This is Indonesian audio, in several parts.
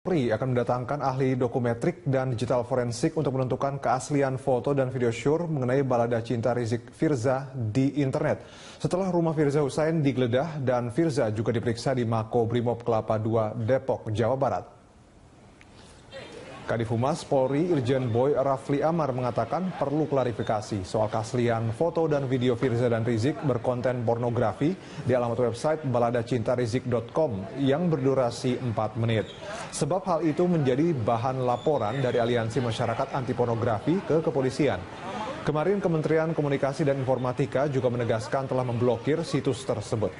Polri akan mendatangkan ahli dokumetrik dan digital forensik untuk menentukan keaslian foto dan video syur mengenai balada cinta Rizik Firza di internet. Setelah rumah Firza Hussein digeledah dan Firza juga diperiksa di Makobrimob Kelapa II, Depok, Jawa Barat. Kadif Humas Polri Irjen Boy Rafli Amar mengatakan perlu klarifikasi soal keaslian foto dan video Firza dan Rizik berkonten pornografi di alamat website baladacintarizik.com yang berdurasi 4 menit. Sebab hal itu menjadi bahan laporan dari Aliansi Masyarakat Anti Pornografi ke kepolisian. Kemarin Kementerian Komunikasi dan Informatika juga menegaskan telah memblokir situs tersebut.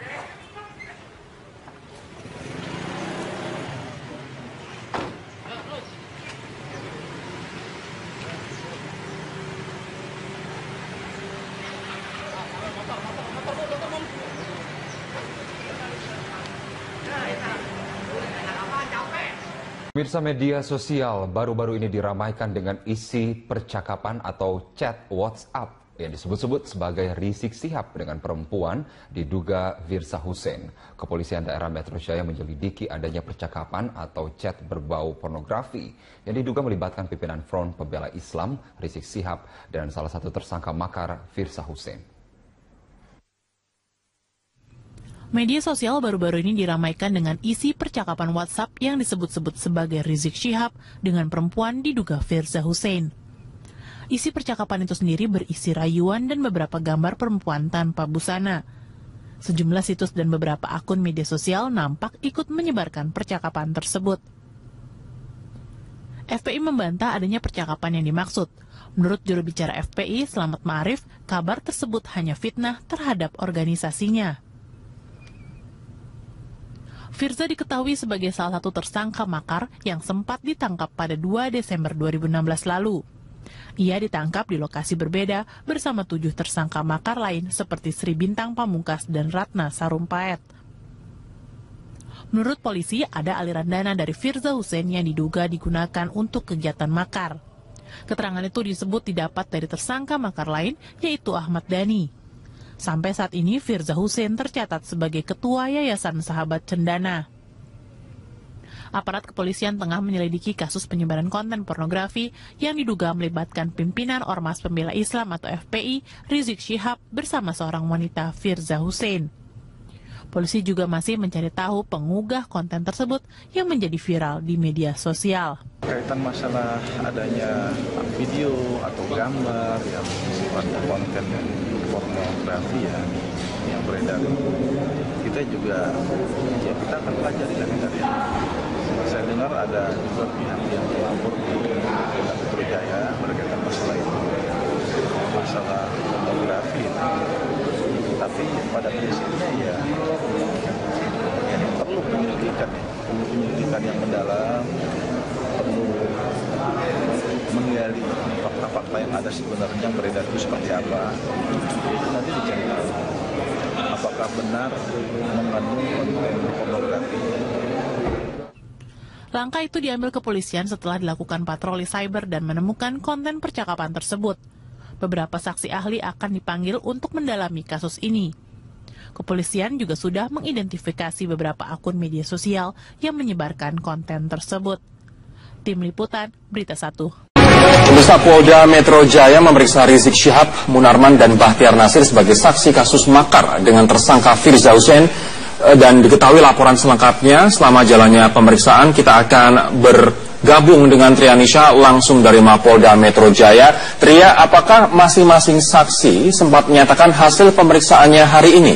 Pemirsa, media sosial baru-baru ini diramaikan dengan isi percakapan atau chat WhatsApp yang disebut-sebut sebagai Rizik Syihab dengan perempuan diduga Firza Hussein. Kepolisian daerah Metro Jaya menyelidiki adanya percakapan atau chat berbau pornografi yang diduga melibatkan pimpinan Front Pembela Islam Rizik Syihab dan salah satu tersangka makar Firza Hussein. Media sosial baru-baru ini diramaikan dengan isi percakapan WhatsApp yang disebut-sebut sebagai Rizik Syihab dengan perempuan diduga Firza Hussein. Isi percakapan itu sendiri berisi rayuan dan beberapa gambar perempuan tanpa busana. Sejumlah situs dan beberapa akun media sosial nampak ikut menyebarkan percakapan tersebut. FPI membantah adanya percakapan yang dimaksud. Menurut juru bicara FPI, Slamet Ma'arif, kabar tersebut hanya fitnah terhadap organisasinya. Firza diketahui sebagai salah satu tersangka makar yang sempat ditangkap pada 2 Desember 2016 lalu. Ia ditangkap di lokasi berbeda bersama 7 tersangka makar lain seperti Sri Bintang Pamungkas dan Ratna Sarumpait. Menurut polisi, ada aliran dana dari Firza Hussein yang diduga digunakan untuk kegiatan makar. Keterangan itu disebut didapat dari tersangka makar lain, yaitu Ahmad Dhani. Sampai saat ini, Firza Hussein tercatat sebagai Ketua Yayasan Sahabat Cendana. Aparat kepolisian tengah menyelidiki kasus penyebaran konten pornografi yang diduga melibatkan pimpinan Ormas Pembela Islam atau FPI, Rizik Syihab bersama seorang wanita Firza Hussein. Polisi juga masih mencari tahu pengunggah konten tersebut yang menjadi viral di media sosial. Kaitan masalah adanya video atau gambar yang sifatnya konten pornografi yang beredar, kita juga kita akan pelajari lagi dari ini. Saya dengar ada juga pihak yang melapor di Polda Metro Jaya berkaitan masalah itu, masalah pornografi. Tapi pada prinsipnya ya perlu penyelidikan yang mendalam, perlu menggali fakta-fakta yang ada sebenarnya yang beredar itu seperti apa. Itu nanti dicari tahu apakah benar mengandung konten pornografi. Langkah itu diambil kepolisian setelah dilakukan patroli cyber dan menemukan konten percakapan tersebut. Beberapa saksi ahli akan dipanggil untuk mendalami kasus ini. Kepolisian juga sudah mengidentifikasi beberapa akun media sosial yang menyebarkan konten tersebut. Tim Liputan, Berita 1. Pemirsa, Polda Metro Jaya memeriksa Rizik Syihab, Munarman, dan Bahtiar Nasir sebagai saksi kasus makar dengan tersangka Firza Hussein. Dan diketahui laporan selengkapnya selama jalannya pemeriksaan. Kita akan bergabung dengan Trianisha langsung dari Mapolda Metro Jaya. Tria, apakah masing-masing saksi sempat menyatakan hasil pemeriksaannya hari ini?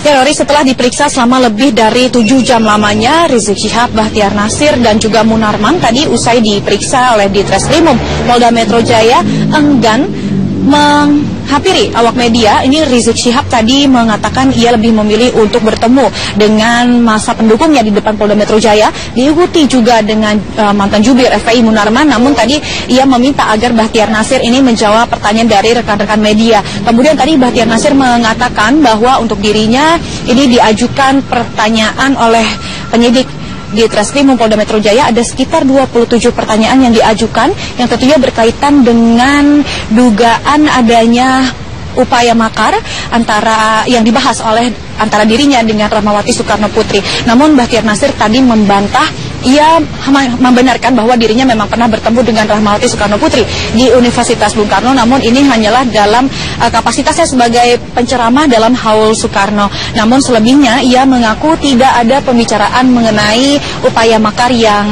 Ya, Rory, setelah diperiksa selama lebih dari 7 jam lamanya, Rizik Syihab, Bahtiar Nasir, dan juga Munarman tadi usai diperiksa oleh Ditreskrimum Polda Metro Jaya enggan menghampiri awak media. Ini Rizik Syihab tadi mengatakan ia lebih memilih untuk bertemu dengan masa pendukungnya di depan Polda Metro Jaya, diikuti juga dengan mantan jubir FPI Munarman. Namun tadi ia meminta agar Bahtiar Nasir ini menjawab pertanyaan dari rekan-rekan media. Kemudian tadi Bahtiar Nasir mengatakan bahwa untuk dirinya ini diajukan pertanyaan oleh penyidik di Treskrimum Polda Metro Jaya. Ada sekitar 27 pertanyaan yang diajukan yang tentunya berkaitan dengan dugaan adanya upaya makar yang dibahas antara dirinya dengan Rahmawati Soekarno Putri. Namun Bahtiar Nasir tadi membantah, ia membenarkan bahwa dirinya memang pernah bertemu dengan Rahmawati Soekarno Putri di Universitas Bung Karno, namun ini hanyalah dalam kapasitasnya sebagai penceramah dalam Haul Soekarno. Namun selebihnya ia mengaku tidak ada pembicaraan mengenai upaya makar yang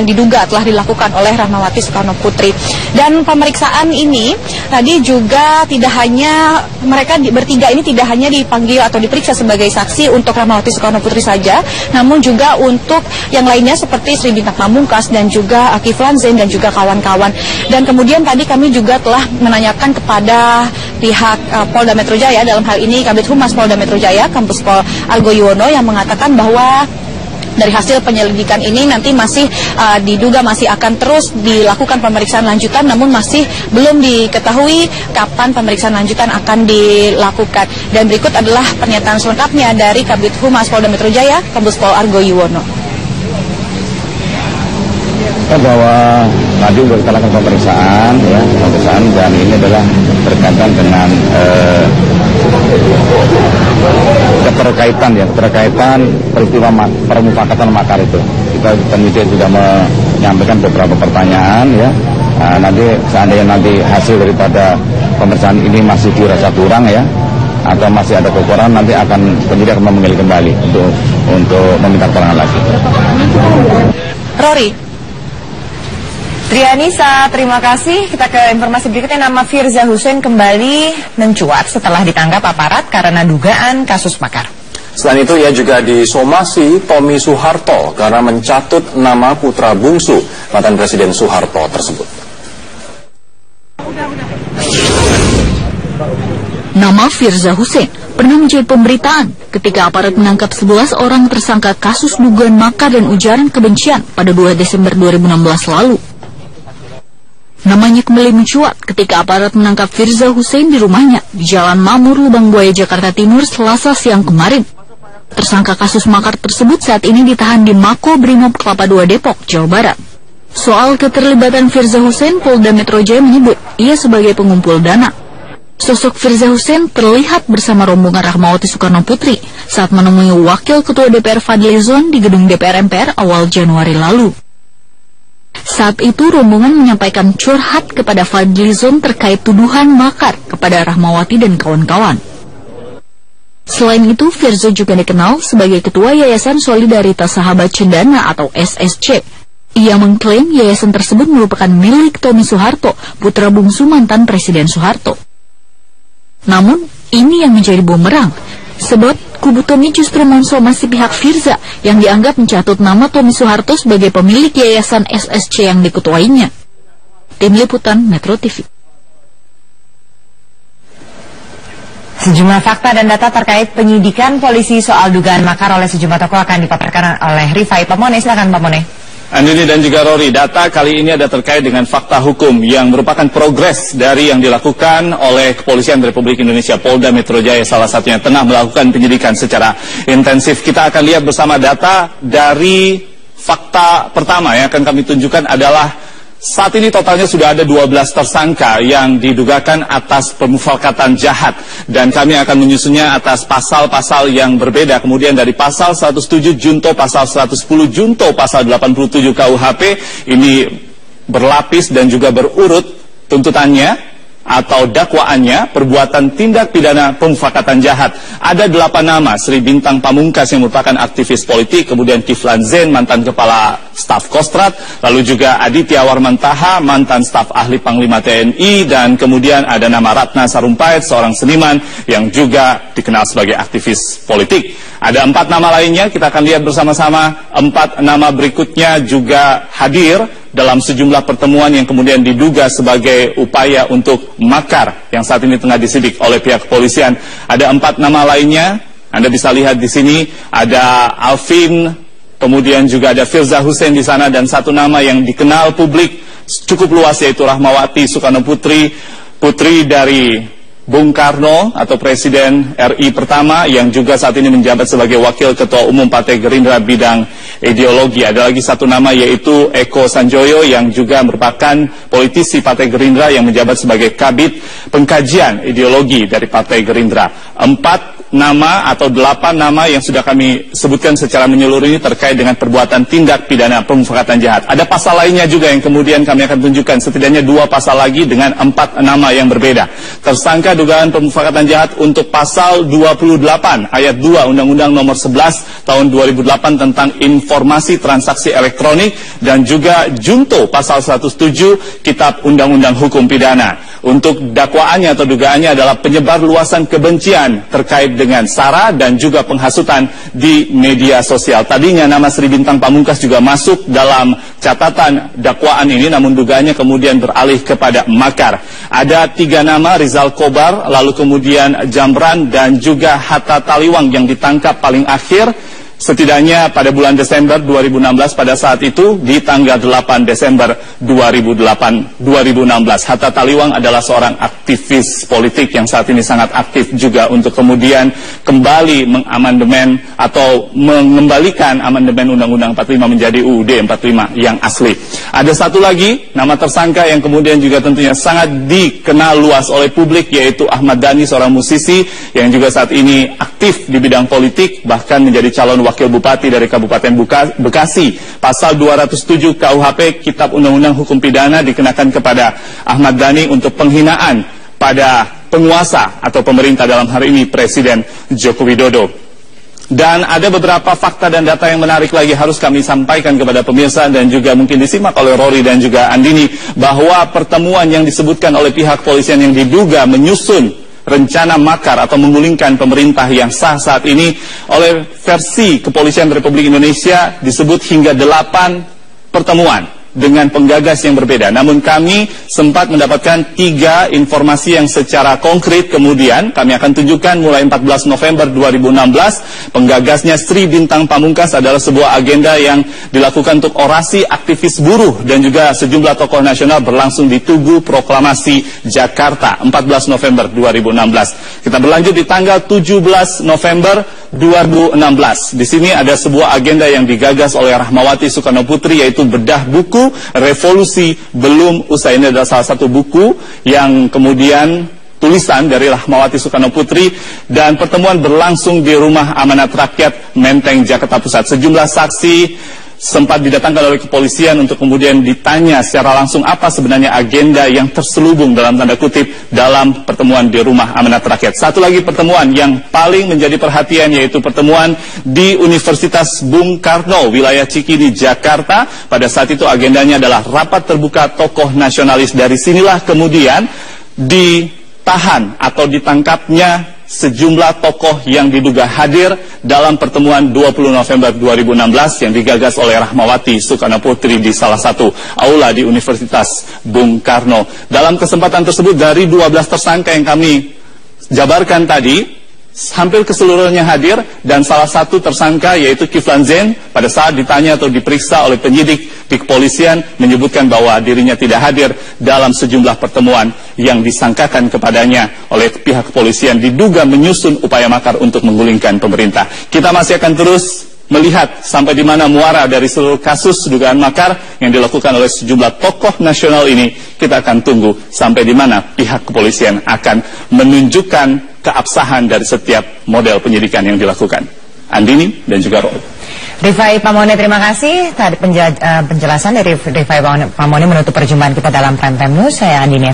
diduga telah dilakukan oleh Rahmawati Soekarno Putri. Dan pemeriksaan ini tadi juga tidak hanya mereka bertiga ini tidak hanya dipanggil atau diperiksa sebagai saksi untuk Rahmawati Soekarno Putri saja, namun juga untuk yang lainnya seperti Sri Bintang Pamungkas dan juga Kiflan Zain dan juga kawan-kawan. Dan kemudian tadi kami juga telah menanyakan kepada pihak Polda Metro Jaya, dalam hal ini Kabid Humas Polda Metro Jaya, Kombes Pol Argo Yuwono, yang mengatakan bahwa dari hasil penyelidikan ini nanti masih diduga masih akan terus dilakukan pemeriksaan lanjutan, namun masih belum diketahui kapan pemeriksaan lanjutan akan dilakukan. Dan berikut adalah pernyataan selengkapnya dari Kabid Humas Polda Metro Jaya, Kombes Pol Argo Yuwono. Bahwa tadi sudah kita lakukan pemeriksaan dan ini adalah berkaitan dengan keterkaitan peristiwa permufakatan makar itu. Kita penyidik sudah menyampaikan beberapa pertanyaan ya. Nanti seandainya hasil daripada pemeriksaan ini masih dirasa kurang ya, atau masih ada kekurangan, nanti penyidik akan memanggil kembali untuk meminta keterangan lagi. Rory. Trianisa, terima kasih. Kita ke informasi berikutnya. Nama Firza Hussein kembali mencuat setelah ditangkap aparat karena dugaan kasus makar. Selain itu, ia juga disomasi Tommy Soeharto karena mencatut nama putra bungsu mantan Presiden Soeharto tersebut. Nama Firza Hussein pernah menjadi pemberitaan ketika aparat menangkap 11 orang tersangka kasus dugaan makar dan ujaran kebencian pada 2 Desember 2016 lalu. Namanya kembali mencuat ketika aparat menangkap Firza Hussein di rumahnya di Jalan Mamur, Lubang Buaya, Jakarta Timur, Selasa siang kemarin. Tersangka kasus makar tersebut saat ini ditahan di Mako Brimob Kelapa II Depok, Jawa Barat. Soal keterlibatan Firza Hussein, Polda Metro Jaya menyebut ia sebagai pengumpul dana. Sosok Firza Hussein terlihat bersama rombongan Rahmawati Soekarno Putri saat menemui Wakil Ketua DPR Fadli Zon di gedung DPR MPR awal Januari lalu. Saat itu rombongan menyampaikan curhat kepada Fadli Zon terkait tuduhan makar kepada Rahmawati dan kawan-kawan. Selain itu, Firza juga dikenal sebagai Ketua Yayasan Solidaritas Sahabat Cendana atau SSC. Ia mengklaim yayasan tersebut merupakan milik Tommy Soeharto, putra bungsu mantan Presiden Soeharto. Namun, ini yang menjadi bumerang, sebab kubu Tommy justru mensomasi pihak Firza yang dianggap mencatut nama Tommy Soeharto sebagai pemilik yayasan SSC yang diketuainya. Tim Liputan Metro TV. Sejumlah fakta dan data terkait penyidikan polisi soal dugaan makar oleh sejumlah tokoh akan dipaparkan oleh Rifai Pamone. Silakan Pamone. Andini dan juga Rory, data kali ini ada terkait dengan fakta hukum yang merupakan progres dari yang dilakukan oleh Kepolisian Republik Indonesia. Polda Metro Jaya salah satunya tengah melakukan penyidikan secara intensif. Kita akan lihat bersama data dari fakta pertama yang akan kami tunjukkan adalah saat ini totalnya sudah ada 12 tersangka yang didugakan atas pemufakatan jahat, dan kami akan menyusunnya atas pasal-pasal yang berbeda. Kemudian dari pasal 107 junto, pasal 110 junto, pasal 87 KUHP ini berlapis dan juga berurut tuntutannya atau dakwaannya, perbuatan tindak pidana pemufakatan jahat. Ada 8 nama, Sri Bintang Pamungkas yang merupakan aktivis politik, kemudian Kiflan Zain, mantan kepala staf Kostrad, lalu juga Aditya Warmantaha, mantan staf ahli Panglima TNI, dan kemudian ada nama Ratna Sarumpait, seorang seniman yang juga dikenal sebagai aktivis politik. Ada 4 nama lainnya, kita akan lihat bersama-sama. 4 nama berikutnya juga hadir dalam sejumlah pertemuan yang kemudian diduga sebagai upaya untuk makar yang saat ini tengah disidik oleh pihak kepolisian. Ada 4 nama lainnya, Anda bisa lihat di sini, ada Alvin, kemudian juga ada Firza Hussein di sana, dan 1 nama yang dikenal publik cukup luas yaitu Rahmawati Soekarno Putri, putri dari Bung Karno atau Presiden RI pertama yang juga saat ini menjabat sebagai Wakil Ketua Umum Partai Gerindra bidang ideologi. Ada lagi satu nama yaitu Eko Sanjoyo yang juga merupakan politisi Partai Gerindra yang menjabat sebagai Kabid Pengkajian Ideologi dari Partai Gerindra. 4 nama atau 8 nama yang sudah kami sebutkan secara menyeluruh ini terkait dengan perbuatan tindak pidana pemufakatan jahat. Ada pasal lainnya juga yang kemudian kami akan tunjukkan, setidaknya 2 pasal lagi dengan 4 nama yang berbeda. Tersangka dugaan pemufakatan jahat untuk pasal 28 ayat 2 Undang-Undang Nomor 11 tahun 2008 tentang informasi transaksi elektronik dan juga junto pasal 107 Kitab Undang-Undang Hukum Pidana. Untuk dakwaannya atau dugaannya adalah penyebar luasan kebencian terkait dengan sara dan juga penghasutan di media sosial. Tadinya nama Sri Bintang Pamungkas juga masuk dalam catatan dakwaan ini, namun dugaannya kemudian beralih kepada makar. Ada 3 nama, Rizal Kobar, lalu kemudian Jamran dan juga Hatta Taliwang yang ditangkap paling akhir setidaknya pada bulan Desember 2016 pada saat itu di tanggal 8 Desember 2016. Hatta Taliwang adalah seorang aktivis politik yang saat ini sangat aktif juga untuk kemudian kembali mengamandemen atau mengembalikan amandemen Undang-Undang 45 menjadi UUD 45 yang asli. Ada satu lagi nama tersangka yang kemudian juga tentunya sangat dikenal luas oleh publik yaitu Ahmad Dhani, seorang musisi yang juga saat ini aktif di bidang politik bahkan menjadi calon Wakil Bupati dari Kabupaten Bekasi. Pasal 207 KUHP Kitab Undang-Undang Hukum Pidana dikenakan kepada Ahmad Dhani untuk penghinaan pada penguasa atau pemerintah, dalam hari ini Presiden Joko Widodo. Dan ada beberapa fakta dan data yang menarik lagi harus kami sampaikan kepada pemirsa dan juga mungkin disimak oleh Rory dan juga Andini, bahwa pertemuan yang disebutkan oleh pihak kepolisian yang diduga menyusun rencana makar atau menggulingkan pemerintah yang sah saat ini oleh versi Kepolisian Republik Indonesia disebut hingga 8 pertemuan dengan penggagas yang berbeda. Namun kami sempat mendapatkan 3 informasi yang secara konkret kemudian kami akan tunjukkan mulai 14 November 2016. Penggagasnya Sri Bintang Pamungkas adalah sebuah agenda yang dilakukan untuk orasi aktivis buruh dan juga sejumlah tokoh nasional berlangsung di Tugu Proklamasi Jakarta 14 November 2016. Kita berlanjut di tanggal 17 November 2016. Di sini ada sebuah agenda yang digagas oleh Rahmawati Soekarno Putri yaitu bedah buku Revolusi Belum Usai. Ini adalah salah satu buku yang kemudian tulisan dari Rahmawati Soekarno Putri, dan pertemuan berlangsung di Rumah Amanat Rakyat Menteng, Jakarta Pusat. Sejumlah saksi sempat didatangkan oleh kepolisian untuk kemudian ditanya secara langsung apa sebenarnya agenda yang terselubung dalam tanda kutip dalam pertemuan di Rumah Amanat Rakyat. Satu lagi pertemuan yang paling menjadi perhatian yaitu pertemuan di Universitas Bung Karno, wilayah Cikini, Jakarta. Pada saat itu agendanya adalah rapat terbuka tokoh nasionalis. Dari sinilah kemudian ditahan atau ditangkapnya sejumlah tokoh yang diduga hadir dalam pertemuan 20 November 2016 yang digagas oleh Rahmawati Soekarno Putri di salah satu aula di Universitas Bung Karno. Dalam kesempatan tersebut dari 12 tersangka yang kami jabarkan tadi, hampir keseluruhannya hadir, dan salah satu tersangka yaitu Kiflan Zain pada saat ditanya atau diperiksa oleh penyidik di kepolisian menyebutkan bahwa dirinya tidak hadir dalam sejumlah pertemuan yang disangkakan kepadanya oleh pihak kepolisian diduga menyusun upaya makar untuk menggulingkan pemerintah. Kita masih akan terus melihat sampai di mana muara dari seluruh kasus dugaan makar yang dilakukan oleh sejumlah tokoh nasional ini. Kita akan tunggu sampai di mana pihak kepolisian akan menunjukkan keabsahan dari setiap model penyidikan yang dilakukan. Andini dan juga Roy. Rifai Pamone, terima kasih. Tadi penjelasan dari Rifai Pamone menutup perjumpaan kita dalam Prime Time News. Saya Andini.